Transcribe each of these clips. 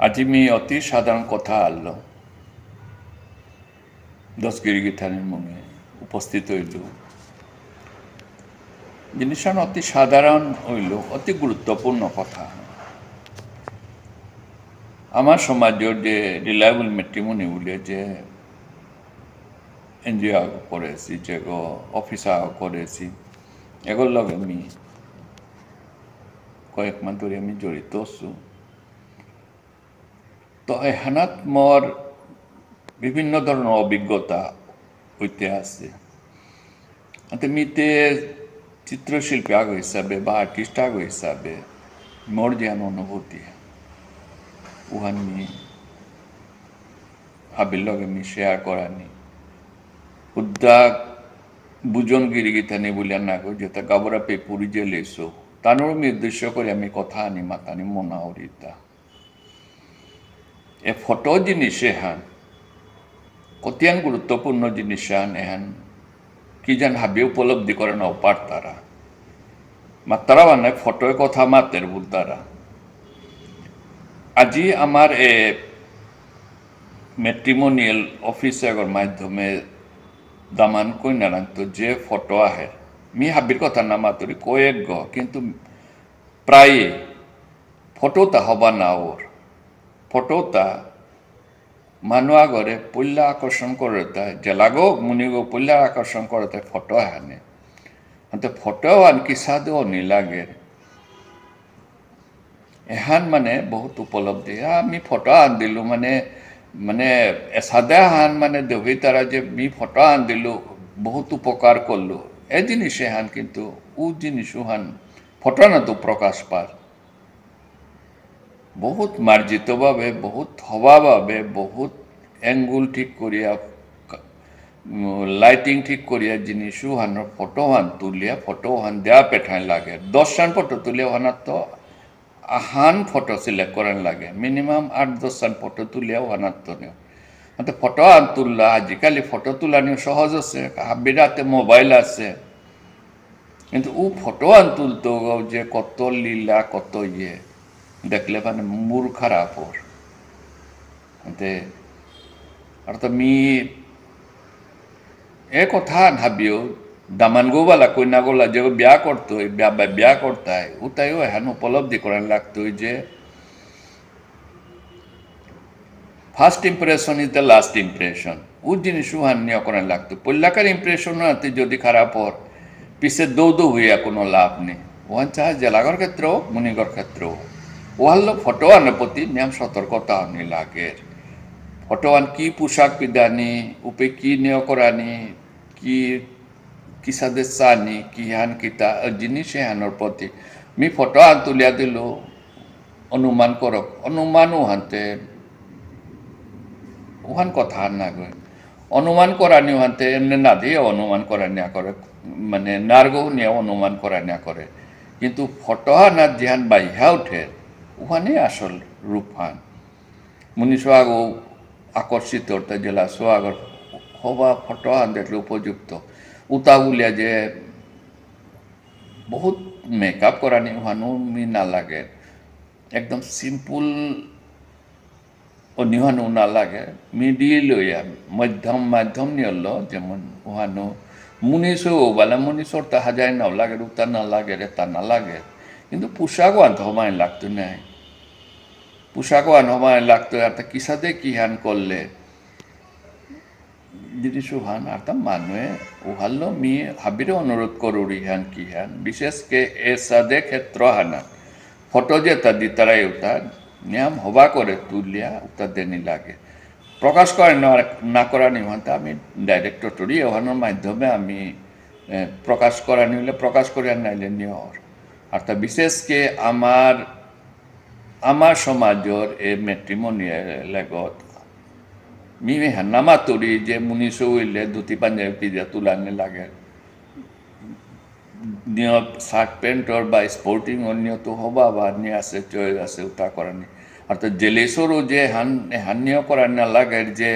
আজি मी অতি সাধারণ কথা আনল দশগিরি গীতানের মুখে উপস্থিত হইল জিনিসটা অতি সাধারণ হইল অতি গুরুত্বপূর্ণ কথা আমার সমাজের যে রিলায়েবল ম্যাট্রিমনি বলে যে এনজিও করেছি যে অফিসার করেছি এগুলোর লগে আমি কয়েক মাস ধরে আমি জড়িত আছো তো এখানত মোর বিভিন্ন ধরনের অভিজ্ঞতা হইতে আছে মিতে চিত্রশিল্পী আগ হিসাবে বা আর্টিস্ট আগ হিসাবে মোর যে অনুভূতি উহানি হাবির লগে আমি শেয়ার করানি উদ্যাগ বুজনগিরি গীতানি বলে না গো যেটা গাবরা পে পুরী যে লেসো তানোর আমি উদ্দেশ্য করে আমি কথা আনি মাতানি মনা হরিতা এ ফটো জিনিস এহান কতিয়ান গুরুত্বপূর্ণ জিনিস এহান কি যেন হাবি উপলব্ধি করে নাও পারতারা মাত্রা মানে ফটোয় কথা মাতের বুদ্ধারা আজি আমার এ ম্যাট্রিমোনিয়াল অফিসের মাধ্যমে দামান কই নারান্ত যে ফটো আহে মি হাবির কথা না মাতরি কয়েক গ কিন্তু প্রায় ফটোটা হবা না ওর ফটোটা মানুয়া গড়ে পল্লা আকর্ষণ করে তাই জেলাগো মুনিগো পল্লা আকর্ষণ করে তাই ফটো আনে ফটো আনকি সাধু নি লাগে এহান মানে বহুত উপলব্ধি আমি ফটো আন দিলো মানে মানে সাদা হান মানে দেবী তারা যে মি ফটো আন দিলো বহুত উপকার করলো এ জিনিস হান কিন্তু ও জিনিস হান ফটো না তো প্রকাশ পার বহুত মার্জিতভাবে বহুত হবাভাবে বহুত অ্যাঙ্গুল ঠিক করিয়া লাইটিং ঠিক করিয়া জিনিস হান ফটো হান তুলিয়া ফটো হান দেয়া পেঠান লাগে 10 ফটো তুলিয়া হানার তো আহান ফটো সিলেক্ট করেন লাগে মিনিমাম 8-10 ফটো তুলিয়াও হানাত নিও ফটো আন তুললা আজিকালি ফটো তোলা নিও সহজ আছে বিরাতে মোবাইল আছে কিন্তু ও ফটো আন তুলতো যে কত লীলা কত ইয়ে দেখলে মানে মূর খারাপ ওর আর তো মি এ কথা ভাবিও দামান গোবালা কইনা গোলা যে বিয়া করতো বিয়া করতায় উতাইও এখন উপলব্ধি করেন লাগতো যে first impression is the last impression ও জিনিস হান্নিও করেন লাগতো পল্লাকার ইম্প্রেশন হাতে যদি খারাপ হর পিছে দৌদৌ হইয়া কোনো লাভ নেই ওহান চাহে জেলাগর ক্ষেত্রেও মুনিগর ক্ষেত্রেও ওহার লোক ফটো আনার প্রতি নিয়ম সতর্কতা আনি লাগে ফটো আন কি পোশাক পিদানি উপে কি নিয় করানি কি কিসাদের চানি কি হান কিতা জিনিস হানোর প্রতি মি ফটো আন তুলিয়া দিল অনুমান করক অনুমানও হানতে ওহান কথা হান না গয় অনুমান করানি হানতে এমনি না দিয়ে অনুমান করানিয়া করে মানে নার্গও নিয়ে অনুমান করানিয়া করে কিন্তু ফটো হানা ধ্যান বাইহা উঠে ওখানে আসল রূপ হান মুনি সোহাগও আকর্ষিত হতে জেলা সোহাগর হবা ফটো হান দেখলে উপযুক্ত উতা উলিয়া যে বহুত মেকআপ করানি ওখানো মি না লাগে একদম সিম্পল অনিহানো না লাগে মিডিয়ে লইয়া মাধ্যম নিয়ল যেমন ওহানো মুনিশও বলে মুনিশর তা হাজার নাও লাগে উতা না লাগে রে তা না লাগে কিন্তু পোশাকও আনতে হমায় লাগতো নাই পোশাকও আন হমায় লাগতো আর তা কিসাদে কি হান করলে জিনিস হান আর তা মানুয়ে ওহাল্লো মি হাবিরে অনুরোধ করুরি হান কি হান বিশেষকে এ সাদে ক্ষেত্র হানা ফটো যে তা দি তারাই উতা নিয়ম হবা করে তুলিয়া উতা দেনি লাগে প্রকাশ করে না করা নিমন্তে আমি ডাইরেক্টর টরি ওহানোর মাধ্যমে আমি প্রকাশ করা নিলে প্রকাশ করে নাইলে নিয়র আর তা বিশেষকে আমার সমাজের এ ম্যাট্রিমোনিয়াল লাগত মি হান্নামা তরি যে মুনিশো হইলে ধুতি পাঞ্জাবি পিজা তুলানি লাগে নিয় শার্ট প্যান্টর বা স্পোর্টিং অন্য তো হবা বা নিয়ে আছে চয়ে আছে উতা করানি আর তো জেলেসরও যে হান্নিও করার না লাগে যে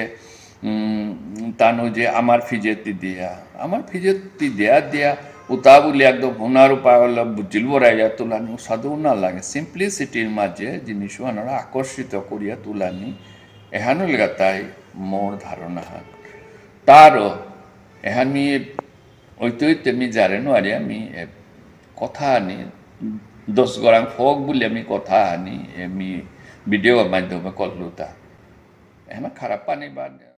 তানো যে আমার ফিজেতি দিয়া দিয়া উতা বলি একদম হুনার পাওয়াল বুঝিল বরাইয়া তুলানি সাধু না লাগে সিম্পলিসিটির মাঝে জিনিস আনারা আকর্ষিত করিয়া তুলানি এহানো লেগা তাই মোর ধারণা হাত তারও এহানি ওইতই তেমনি জারে নোয়ারি আমি কথা আনি 10 গরাং ফক বলে আমি কথা আনি আমি ভিডিওর মাধ্যমে করলুতা এমন খারাপ পানি বাদ